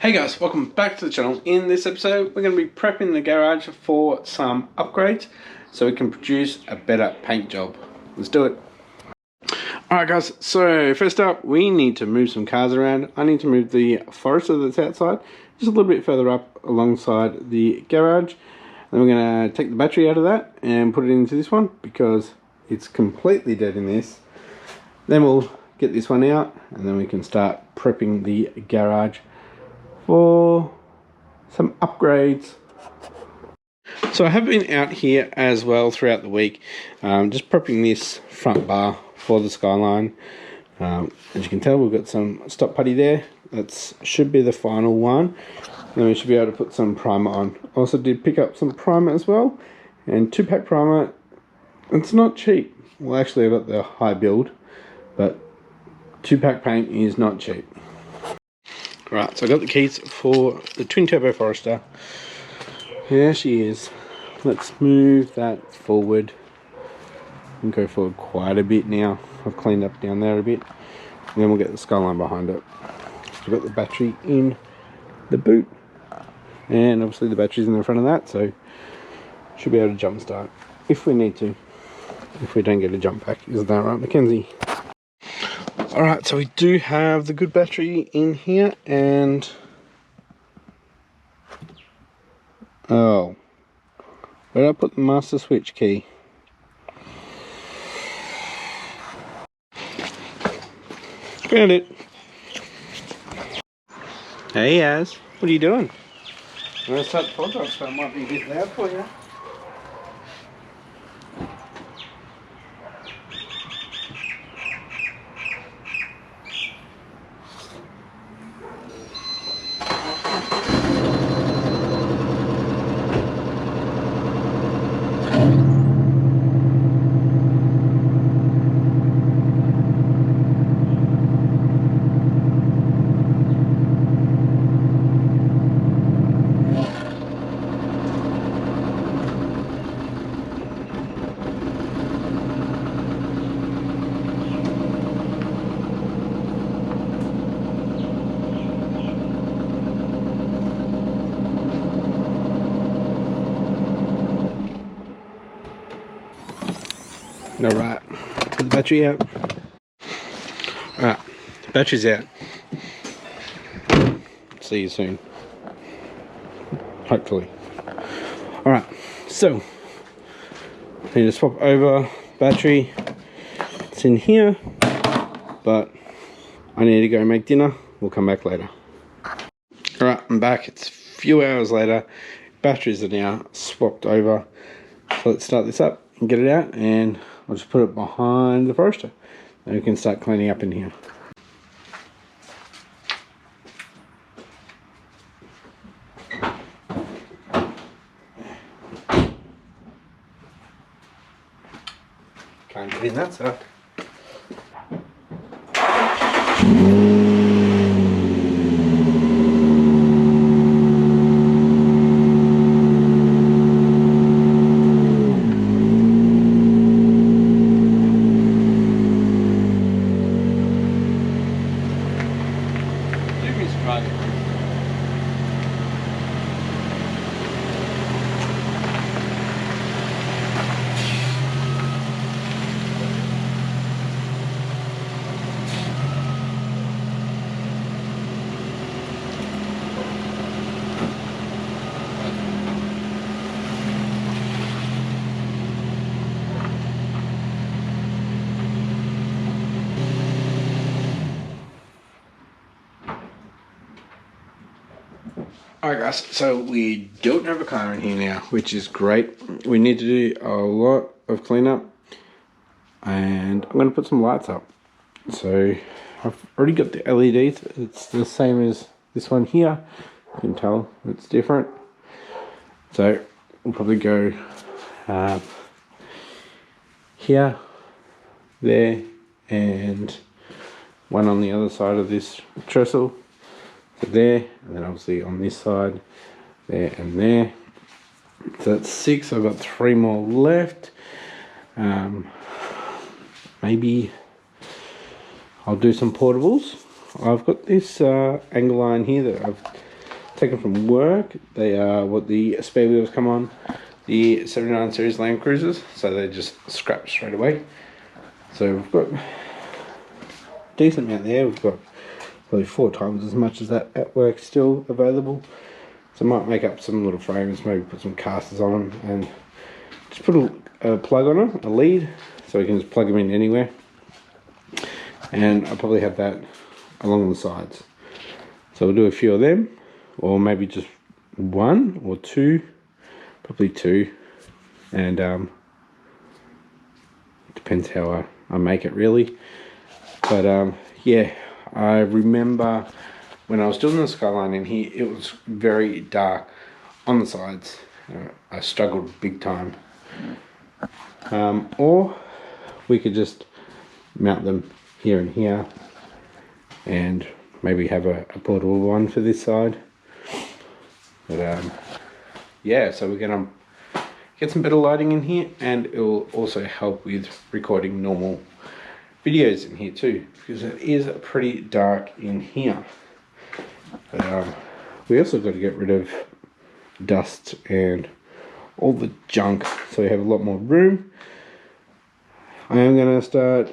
Hey guys, welcome back to the channel. In this episode, we're going to be prepping the garage for some upgrades so we can produce a better paint job. Let's do it. Alright guys, so first up, we need to move some cars around. I need to move the Forester that's outside just a little bit further up alongside the garage. Then we're going to take the battery out of that and put it into this one because it's completely dead in this. Then we'll get this one out and then we can start prepping the garage for some upgrades. So I have been out here as well throughout the week, just prepping this front bar for the Skyline. As you can tell, we've got some stop putty there. That should be the final one. Then we should be able to put some primer on. Also did pick up some primer as well, and 2-pack primer. It's not cheap. Well, actually I got the high build, but 2-pack paint is not cheap. Right, so I got the keys for the twin turbo Forester. There she is. Let's move that forward and go forward quite a bit now. I've cleaned up down there a bit, and then we'll get the Skyline behind it. So we've got the battery in the boot, and obviously the battery's in the front of that, so should be able to jump start if we need to, if we don't get a jump back. Isn't that right, Mackenzie? Alright, so we do have the good battery in here, and oh, where did I put the master switch key? Found it. Hey Az, what are you doing? I'm going to start the pod, so it might be a bit loud for you. Alright, put the battery out. Alright, battery's out. See you soon. Hopefully. Alright, so I need to swap over battery. It's in here, but I need to go make dinner. We'll come back later. Alright, I'm back. It's a few hours later. Batteries are now swapped over. So let's start this up and get it out, and I'll just put it behind the Forester and we can start cleaning up in here. Can't get in that suck. Alright guys, so we don't have a car in here now, which is great. We need to do a lot of cleanup, and I'm going to put some lights up. So I've already got the LEDs. It's the same as this one here. You can tell it's different. So we'll probably go here, there, and one on the other side of this trestle. There, and then obviously on this side, there and there. So that's 6. I've got 3 more left. Maybe I'll do some portables. I've got this angle line here that I've taken from work. They are what the spare wheels come on the 79 series Land Cruisers, so they just scrap straight away. So we've got a decent amount there. We've got probably 4 times as much as that at work still available. So I might make up some little frames, maybe put some casters on them, and just put a plug on them, a lead, so we can just plug them in anywhere. And I'll probably have that along the sides. So we'll do a few of them, or maybe just 1 or 2, probably 2, and depends how I make it really. But yeah, I remember when I was doing the skyline in here, it was very dark on the sides. I struggled big time. Or we could just mount them here and here, and maybe have a portable one for this side. But yeah, so we're gonna get some better lighting in here, and it will also help with recording normal videos in here too, because it is pretty dark in here. But we also got to get rid of dust and all the junk, so we have a lot more room. I am going to start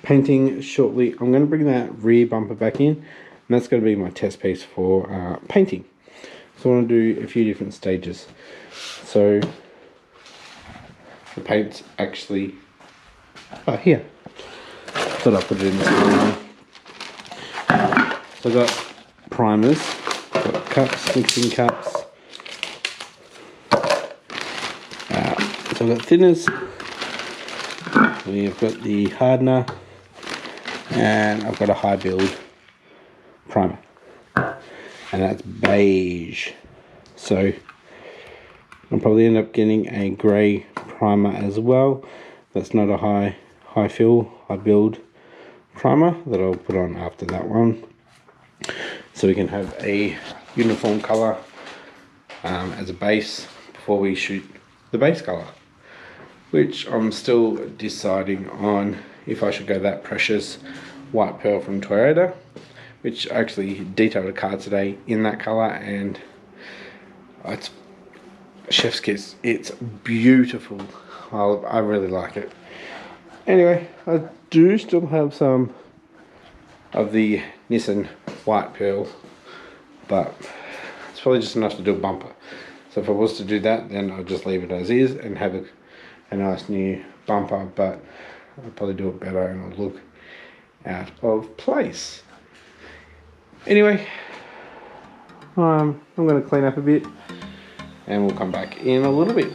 painting shortly. I'm going to bring that rear bumper back in, and that's going to be my test piece for painting. So I want to do a few different stages. So the paint's actually here. Thought I'd put it in this one. So I've got primers, got cups, mixing cups. So I've got thinners. We've got the hardener, and I've got a high build primer, and that's beige. So I'll probably end up getting a grey primer as well. That's not a high fill, high build primer that I'll put on after that one, so we can have a uniform colour as a base before we shoot the base colour, which I'm still deciding on if I should go that precious white pearl from Toyota, which I actually detailed a car today in that colour, and it's chef's kiss. It's beautiful. I really like it. Anyway, I do still have some of the Nissan white pearl, but it's probably just enough to do a bumper. So if I was to do that, then I'll just leave it as is and have a nice new bumper, but I'll probably do it better and it'll look out of place. Anyway, I'm going to clean up a bit, and we'll come back in a little bit.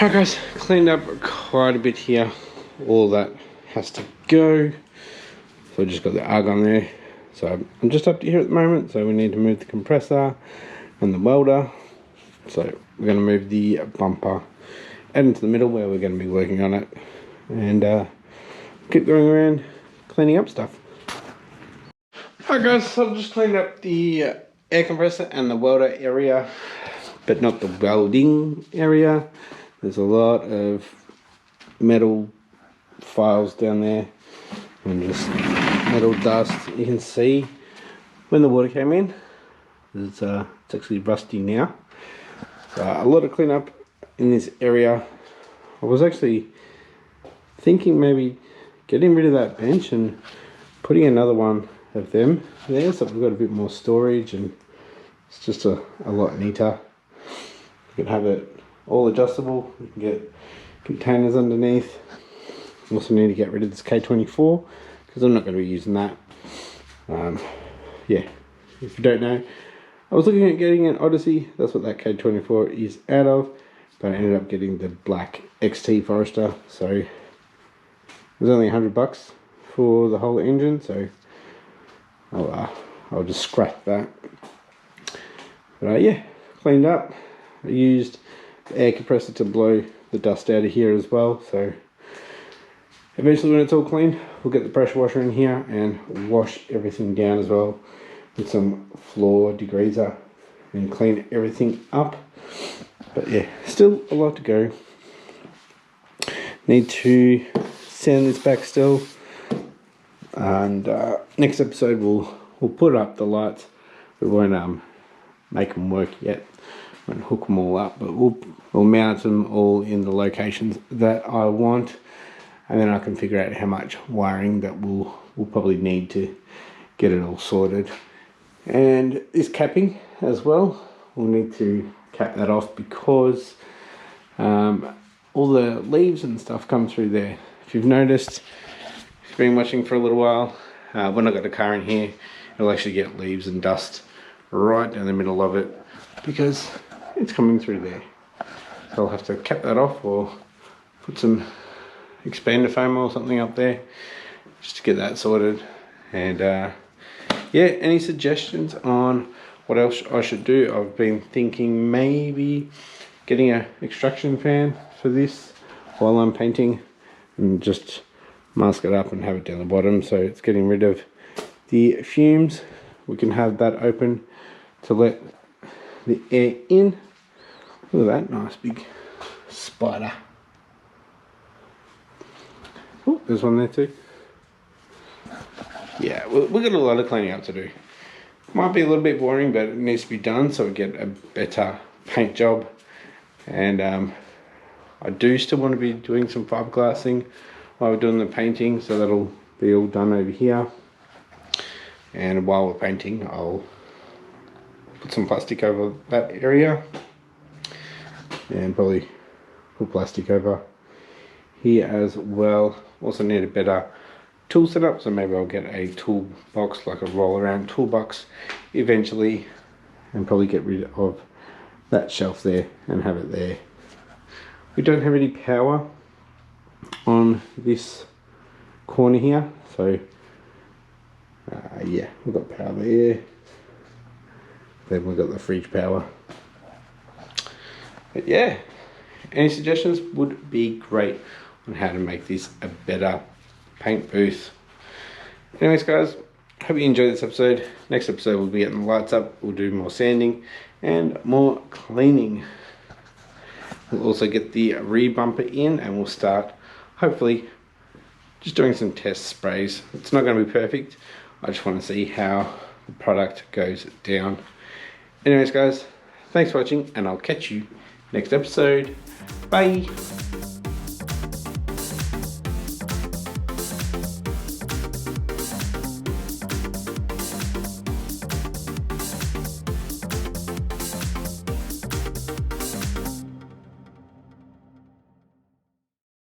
Alright guys, cleaned up quite a bit here. All that has to go. So I just got the argon there. So I'm just up to here at the moment, so we need to move the compressor and the welder. So we're going to move the bumper out into the middle where we're going to be working on it, and keep going around cleaning up stuff. Alright guys, so I've just cleaned up the air compressor and the welder area, but not the welding area. There's a lot of metal files down there and just metal dust. You can see when the water came in, it's actually rusty now. So a lot of cleanup in this area. I was actually thinking maybe getting rid of that bench and putting another one of them there, so we've got a bit more storage, and it's just a lot neater. You can have it all adjustable. You can get containers underneath. Also need to get rid of this K24 because I'm not going to be using that. Yeah, if you don't know, I was looking at getting an Odyssey. That's what that K24 is out of, but I ended up getting the black XT Forester, so it was only $100 for the whole engine, so I'll just scrap that. But yeah, cleaned up. I used the air compressor to blow the dust out of here as well, so Eventually when it's all clean, we'll get the pressure washer in here and wash everything down as well with some floor degreaser and clean everything up. But yeah, still a lot to go. Need to sand this back still, and next episode we'll put up the lights. We won't make them work yet, won't hook them all up, but we'll mount them all in the locations that I want, and then I can figure out how much wiring that we'll probably need to get it all sorted. And this capping as well, we'll need to cap that off because all the leaves and stuff come through there. If you've noticed, if you've been watching for a little while, when I got the car in here, it'll actually get leaves and dust right down the middle of it because it's coming through there. So I'll have to cap that off or put some expander foam or something up there just to get that sorted. And yeah, any suggestions on what else I should do? I've been thinking maybe getting an extraction fan for this while I'm painting and just mask it up and have it down the bottom so it's getting rid of the fumes. We can have that open to let the air in. Look at that nice big spider. Oh, there's one there too. Yeah, we've got a lot of cleaning up to do. Might be a little bit boring, but it needs to be done so we get a better paint job. And I do still want to be doing some fiberglassing while we're doing the painting, so that'll be all done over here. And while we're painting, I'll put some plastic over that area and probably put plastic over here as well. Also need a better tool setup, so maybe I'll get a toolbox, like a roll around toolbox eventually, and probably get rid of that shelf there and have it there. We don't have any power on this corner here, so yeah, we've got power there. Then we've got the fridge power. But yeah, any suggestions would be great on how to make this a better paint booth. Anyways guys, hope you enjoyed this episode. Next episode we'll be getting the lights up, we'll do more sanding and more cleaning. We'll also get the rear bumper in and we'll start hopefully just doing some test sprays. It's not going to be perfect, I just want to see how the product goes down. Anyways guys, thanks for watching and I'll catch you next episode. Bye.